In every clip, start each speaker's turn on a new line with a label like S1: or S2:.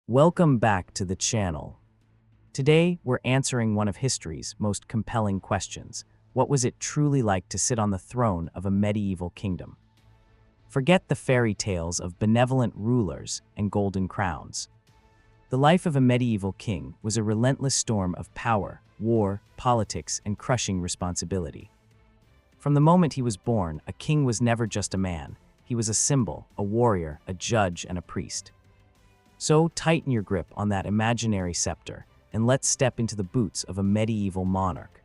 S1: Welcome back to the channel. Today, we're answering one of history's most compelling questions. What was it truly like to sit on the throne of a medieval kingdom? Forget the fairy tales of benevolent rulers and golden crowns. The life of a medieval king was a relentless storm of power, war, politics, and crushing responsibility. From the moment he was born, a king was never just a man. He was a symbol, a warrior, a judge, and a priest. So tighten your grip on that imaginary scepter, and let's step into the boots of a medieval monarch.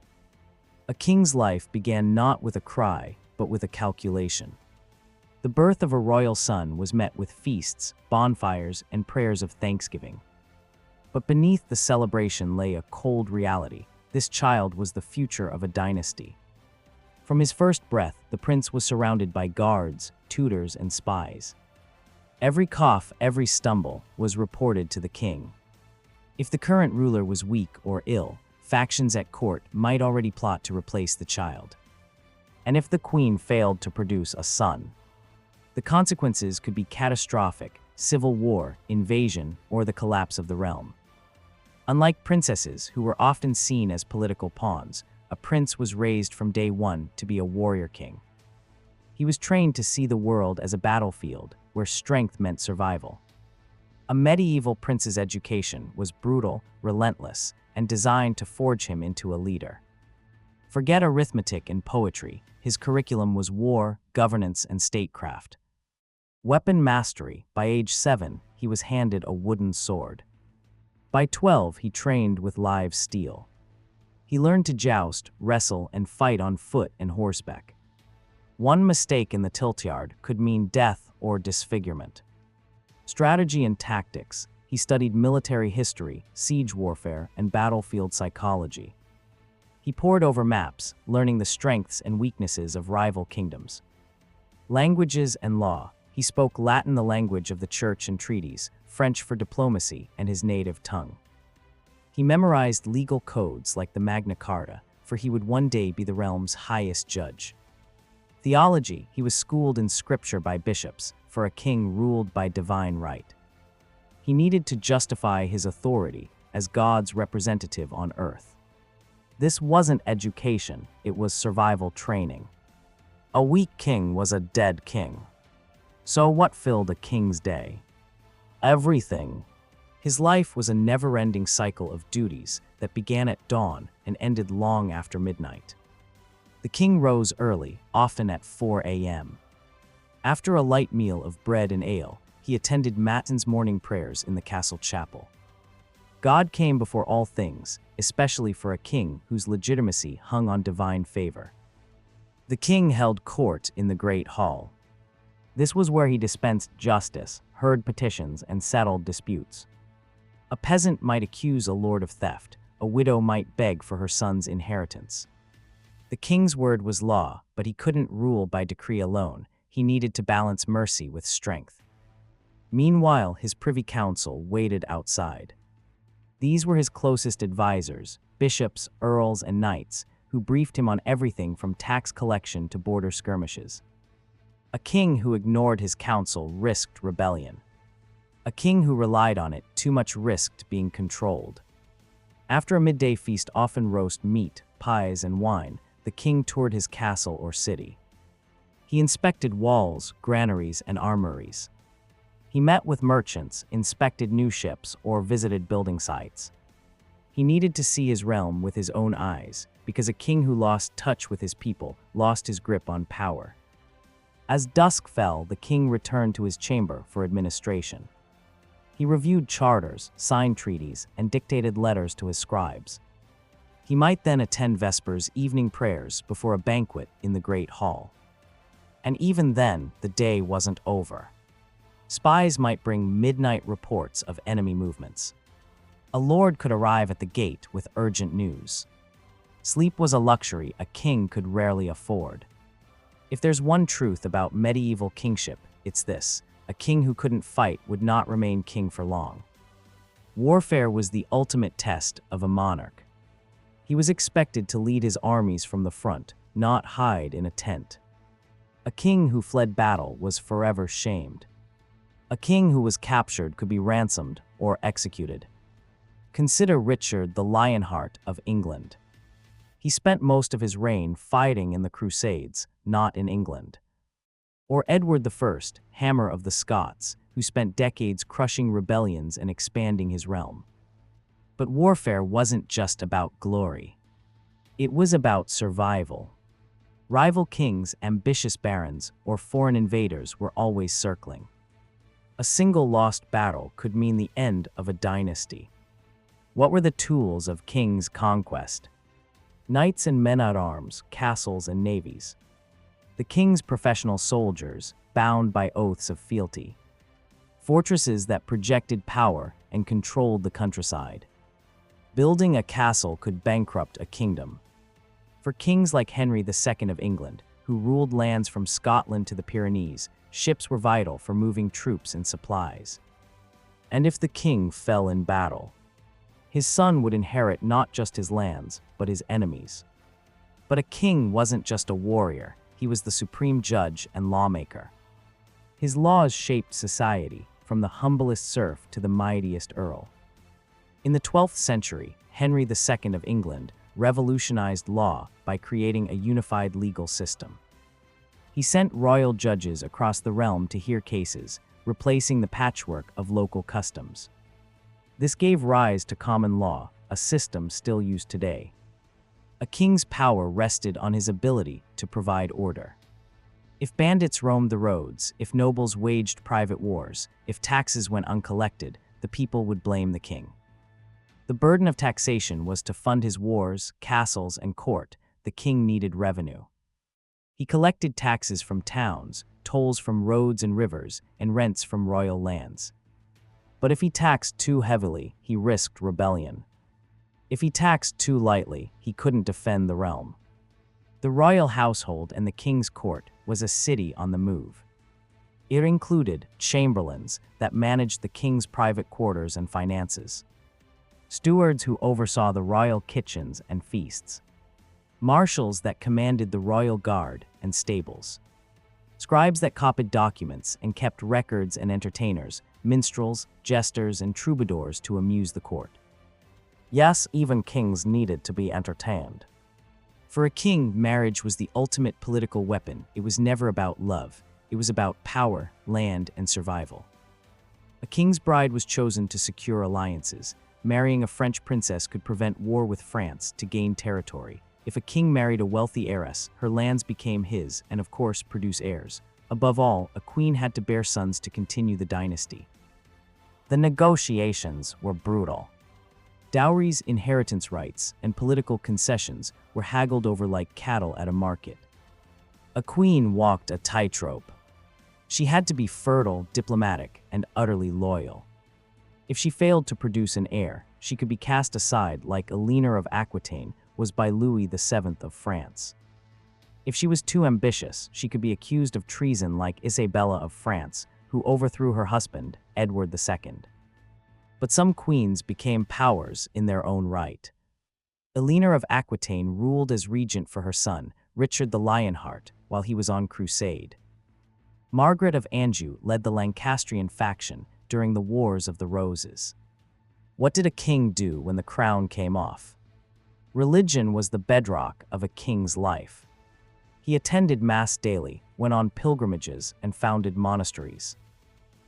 S1: A king's life began not with a cry, but with a calculation. The birth of a royal son was met with feasts, bonfires, and prayers of thanksgiving. But beneath the celebration lay a cold reality. This child was the future of a dynasty. From his first breath, the prince was surrounded by guards, tutors, and spies. Every cough, every stumble was reported to the king. If the current ruler was weak or ill, factions at court might already plot to replace the child. And if the queen failed to produce a son, the consequences could be catastrophic: civil war, invasion, or the collapse of the realm. Unlike princesses, who were often seen as political pawns, a prince was raised from day one to be a warrior king. He was trained to see the world as a battlefield where strength meant survival. A medieval prince's education was brutal, relentless, and designed to forge him into a leader. Forget arithmetic and poetry. His curriculum was war, governance, and statecraft. Weapon mastery. By age 7, he was handed a wooden sword. By 12, he trained with live steel. He learned to joust, wrestle, and fight on foot and horseback. One mistake in the tiltyard could mean death or disfigurement. Strategy and tactics. He studied military history, siege warfare, and battlefield psychology. He pored over maps, learning the strengths and weaknesses of rival kingdoms. Languages and law. He spoke Latin, the language of the church and treaties, French for diplomacy, and his native tongue. He memorized legal codes like the Magna Carta, for he would one day be the realm's highest judge. Theology. He was schooled in scripture by bishops, for a king ruled by divine right. He needed to justify his authority as God's representative on earth. This wasn't education, it was survival training. A weak king was a dead king. So what filled a king's day? Everything. His life was a never-ending cycle of duties that began at dawn and ended long after midnight. The king rose early, often at 4 a.m. After a light meal of bread and ale, he attended matins morning prayers in the castle chapel. God came before all things, especially for a king whose legitimacy hung on divine favor. The king held court in the great hall. This was where he dispensed justice, heard petitions, and settled disputes. A peasant might accuse a lord of theft. A widow might beg for her son's inheritance. The king's word was law, but he couldn't rule by decree alone. He needed to balance mercy with strength. Meanwhile, his privy council waited outside. These were his closest advisors, bishops, earls, and knights, who briefed him on everything from tax collection to border skirmishes. A king who ignored his counsel risked rebellion. A king who relied on it too much risked being controlled. After a midday feast, often roast meat, pies, and wine, the king toured his castle or city. He inspected walls, granaries, and armories. He met with merchants, inspected new ships, or visited building sites. He needed to see his realm with his own eyes, because a king who lost touch with his people lost his grip on power. As dusk fell, the king returned to his chamber for administration. He reviewed charters, signed treaties, and dictated letters to his scribes. He might then attend vespers, evening prayers, before a banquet in the great hall. And even then, the day wasn't over. Spies might bring midnight reports of enemy movements. A lord could arrive at the gate with urgent news. Sleep was a luxury a king could rarely afford. If there's one truth about medieval kingship, it's this: a king who couldn't fight would not remain king for long. Warfare was the ultimate test of a monarch. He was expected to lead his armies from the front, not hide in a tent. A king who fled battle was forever shamed. A king who was captured could be ransomed or executed. Consider Richard the Lionheart of England. He spent most of his reign fighting in the Crusades, not in England. Or Edward I, Hammer of the Scots, who spent decades crushing rebellions and expanding his realm. But warfare wasn't just about glory. It was about survival. Rival kings, ambitious barons, or foreign invaders were always circling. A single lost battle could mean the end of a dynasty. What were the tools of kings' conquest? Knights and men-at-arms, castles and navies. The king's professional soldiers, bound by oaths of fealty. Fortresses that projected power and controlled the countryside. Building a castle could bankrupt a kingdom. For kings like Henry II of England, who ruled lands from Scotland to the Pyrenees, ships were vital for moving troops and supplies. And if the king fell in battle, his son would inherit not just his lands, but his enemies. But a king wasn't just a warrior, he was the supreme judge and lawmaker. His laws shaped society, from the humblest serf to the mightiest earl. In the 12th century, Henry II of England revolutionized law by creating a unified legal system. He sent royal judges across the realm to hear cases, replacing the patchwork of local customs. This gave rise to common law, a system still used today. A king's power rested on his ability to provide order. If bandits roamed the roads, if nobles waged private wars, if taxes went uncollected, the people would blame the king. The burden of taxation was to fund his wars, castles, and court. The king needed revenue. He collected taxes from towns, tolls from roads and rivers, and rents from royal lands. But if he taxed too heavily, he risked rebellion. If he taxed too lightly, he couldn't defend the realm. The royal household and the king's court was a city on the move. It included chamberlains that managed the king's private quarters and finances, stewards who oversaw the royal kitchens and feasts, marshals that commanded the royal guard and stables, scribes that copied documents and kept records, and entertainers, minstrels, jesters, and troubadours to amuse the court. Yes, even kings needed to be entertained. For a king, marriage was the ultimate political weapon. It was never about love. It was about power, land, and survival. A king's bride was chosen to secure alliances. Marrying a French princess could prevent war with France to gain territory. If a king married a wealthy heiress, her lands became his and, of course, produce heirs. Above all, a queen had to bear sons to continue the dynasty. The negotiations were brutal. Dowries, inheritance rights, and political concessions were haggled over like cattle at a market. A queen walked a tightrope. She had to be fertile, diplomatic, and utterly loyal. If she failed to produce an heir, she could be cast aside like Eleanor of Aquitaine was by Louis VII of France. If she was too ambitious, she could be accused of treason like Isabella of France, who overthrew her husband, Edward II. But some queens became powers in their own right. Eleanor of Aquitaine ruled as regent for her son, Richard the Lionheart, while he was on crusade. Margaret of Anjou led the Lancastrian faction during the Wars of the Roses. What did a king do when the crown came off? Religion was the bedrock of a king's life. He attended Mass daily, went on pilgrimages, and founded monasteries.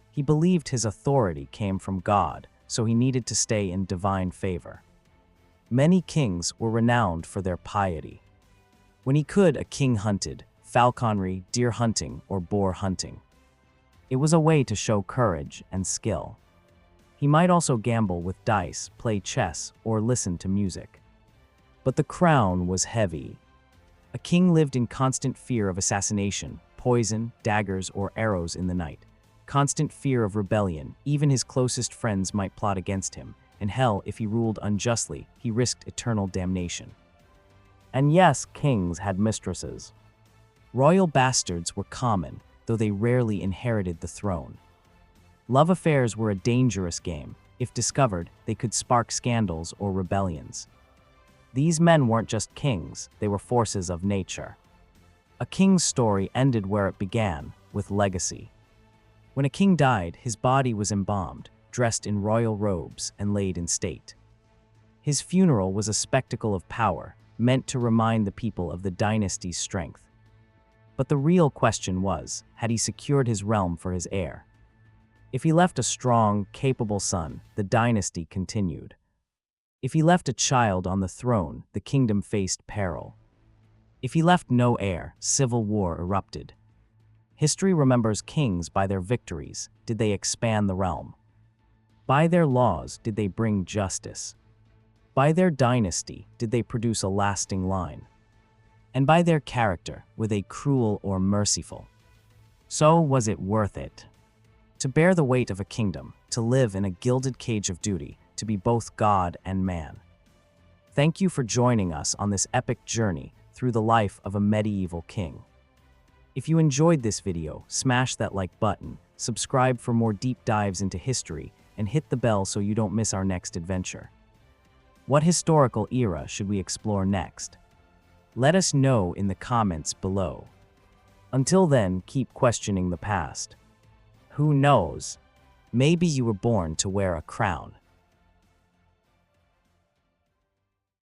S1: He believed his authority came from God, so he needed to stay in divine favor. Many kings were renowned for their piety. When he could, a king hunted, falconry, deer hunting, or boar hunting. It was a way to show courage and skill. He might also gamble with dice, play chess, or listen to music. But the crown was heavy. A king lived in constant fear of assassination, poison, daggers, or arrows in the night. Constant fear of rebellion. Even his closest friends might plot against him. And hell, if he ruled unjustly, he risked eternal damnation. And yes, kings had mistresses. Royal bastards were common, though they rarely inherited the throne. Love affairs were a dangerous game. If discovered, they could spark scandals or rebellions. These men weren't just kings, they were forces of nature. A king's story ended where it began, with legacy. When a king died, his body was embalmed, dressed in royal robes, and laid in state. His funeral was a spectacle of power, meant to remind the people of the dynasty's strength. But the real question was, had he secured his realm for his heir? If he left a strong, capable son, the dynasty continued. If he left a child on the throne, the kingdom faced peril. If he left no heir, civil war erupted. History remembers kings by their victories. Did they expand the realm? By their laws, did they bring justice? By their dynasty, did they produce a lasting line? And by their character, were they cruel or merciful? So was it worth it? To bear the weight of a kingdom, to live in a gilded cage of duty, to be both God and man. Thank you for joining us on this epic journey through the life of a medieval king. If you enjoyed this video, smash that like button, subscribe for more deep dives into history, and hit the bell so you don't miss our next adventure. What historical era should we explore next? Let us know in the comments below. Until then, keep questioning the past. Who knows? Maybe you were born to wear a crown.